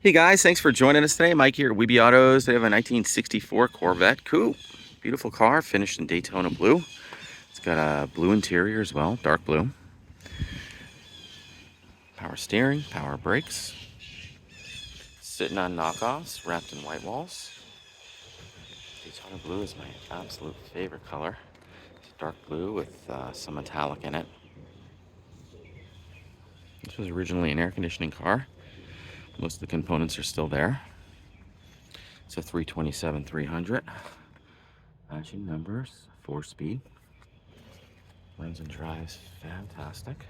Hey guys, thanks for joining us today. Mike here at Weeby Autos. They have a 1964 Corvette Coupe. Beautiful car, finished in Daytona blue. It's got a blue interior as well, dark blue. Power steering, power brakes. Sitting on knockoffs, wrapped in white walls. Daytona blue is my absolute favorite color. It's dark blue with some metallic in it. This was originally an air conditioning car. Most of the components are still there. It's a 327-300. Matching numbers, 4-speed. Runs and drives fantastic.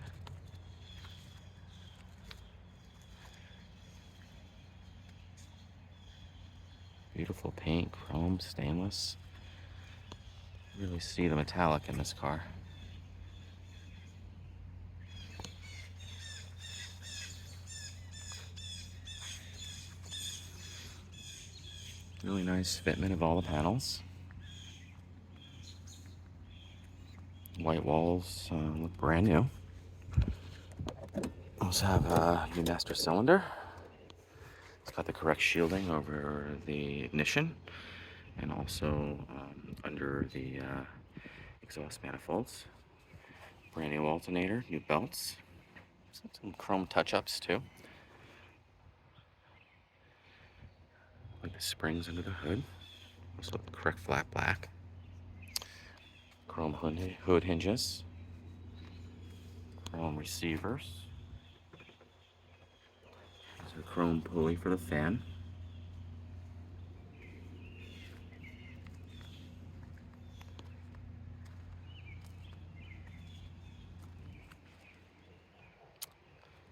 Beautiful paint, chrome, stainless. Really see the metallic in this car. Really nice fitment of all the panels. White walls look brand new. Also have a new master cylinder. It's got the correct shielding over the ignition and also under the exhaust manifolds. Brand new alternator, new belts. Some chrome touch-ups too. Like the springs under the hood. Also the correct flat black. Chrome hood hinges. Chrome receivers. There's a chrome pulley for the fan.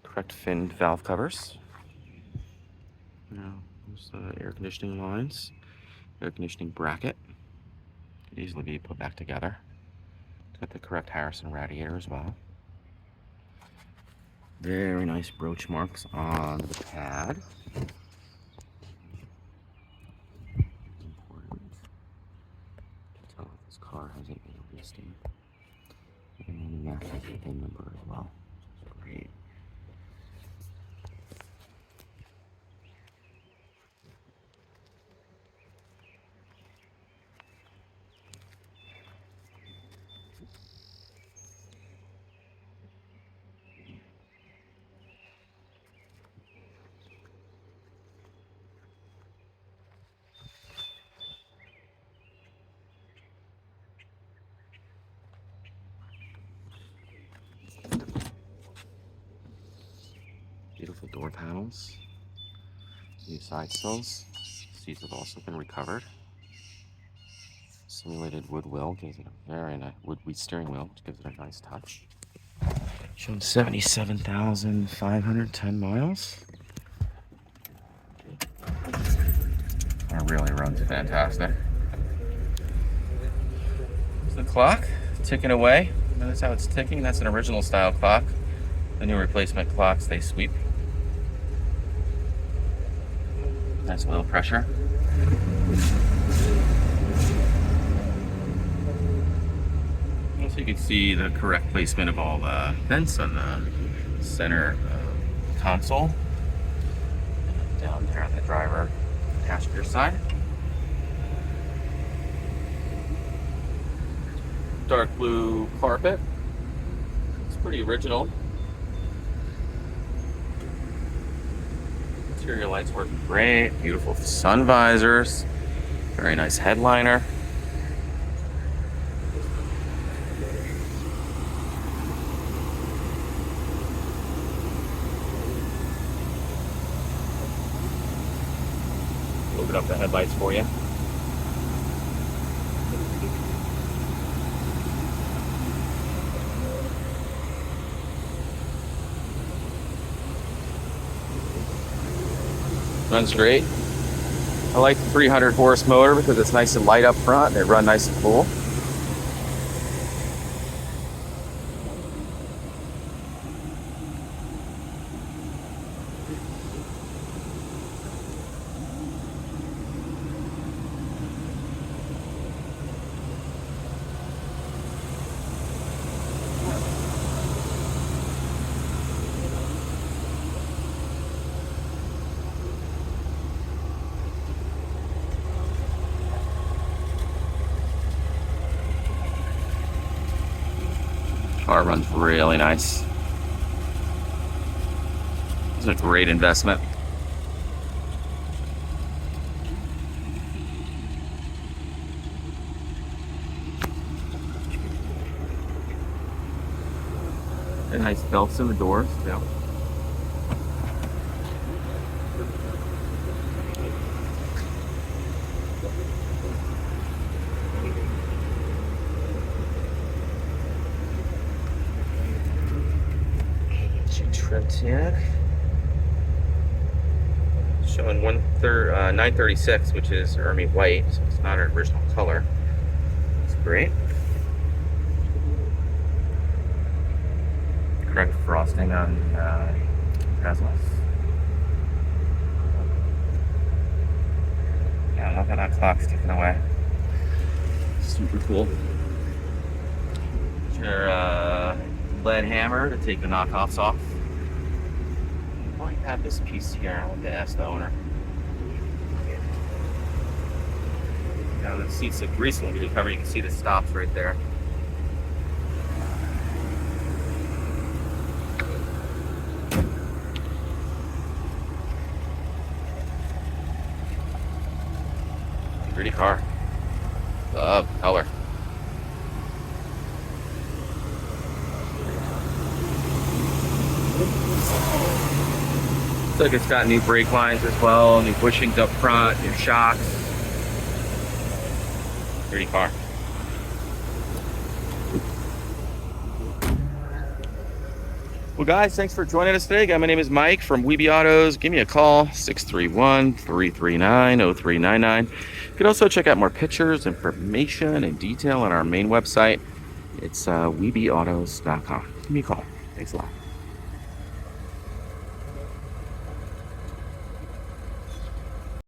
Correct finned valve covers. Now, there's the air conditioning lines. Air conditioning bracket. Could easily be put back together. It's got the correct Harrison radiator as well. Very nice brooch marks on the pad. Important to tell if this car hasn't been listing. And it matches the VIN number as well, which is great. Beautiful door panels. New side sills. Seats have also been recovered. Simulated wood wheel gives it a very nice wood steering wheel, which gives it a nice touch. Showing 77,510 miles. It really runs fantastic. There's the clock ticking away. Notice how it's ticking. That's an original style clock. The new replacement clocks, they sweep. Nice oil pressure. Also, you can see the correct placement of all the vents on the center console. Down there on the driver passenger side. Dark blue carpet. It's pretty original. Interior lights working great. Beautiful sun visors. Very nice headliner. Open up the headlights for you. Runs great. I like the 300 horse motor because it's nice and light up front and it runs nice and cool. Car runs really nice. It's a great investment. And nice belts in the doors. Yeah. Trim tag. Showing 936, which is Ermy white, so it's not our original color. It's great. Correct frosting on Teslas. Yeah, look at that clock sticking away. Super cool. Your lead hammer to take the knockoffs off. I might have this piece here. I want to ask the owner. Now the seats look recently recovered. You can see the stops right there. Pretty car. Love color. Looks like it's got new brake lines as well, new bushings up front, new shocks. Pretty car. Well guys, thanks for joining us today. Again, my name is Mike from Weeby Autos. Give me a call, 631-339-0399. You can also check out more pictures, information, and detail on our main website. It's weebyautos.com. Give me a call. Thanks a lot.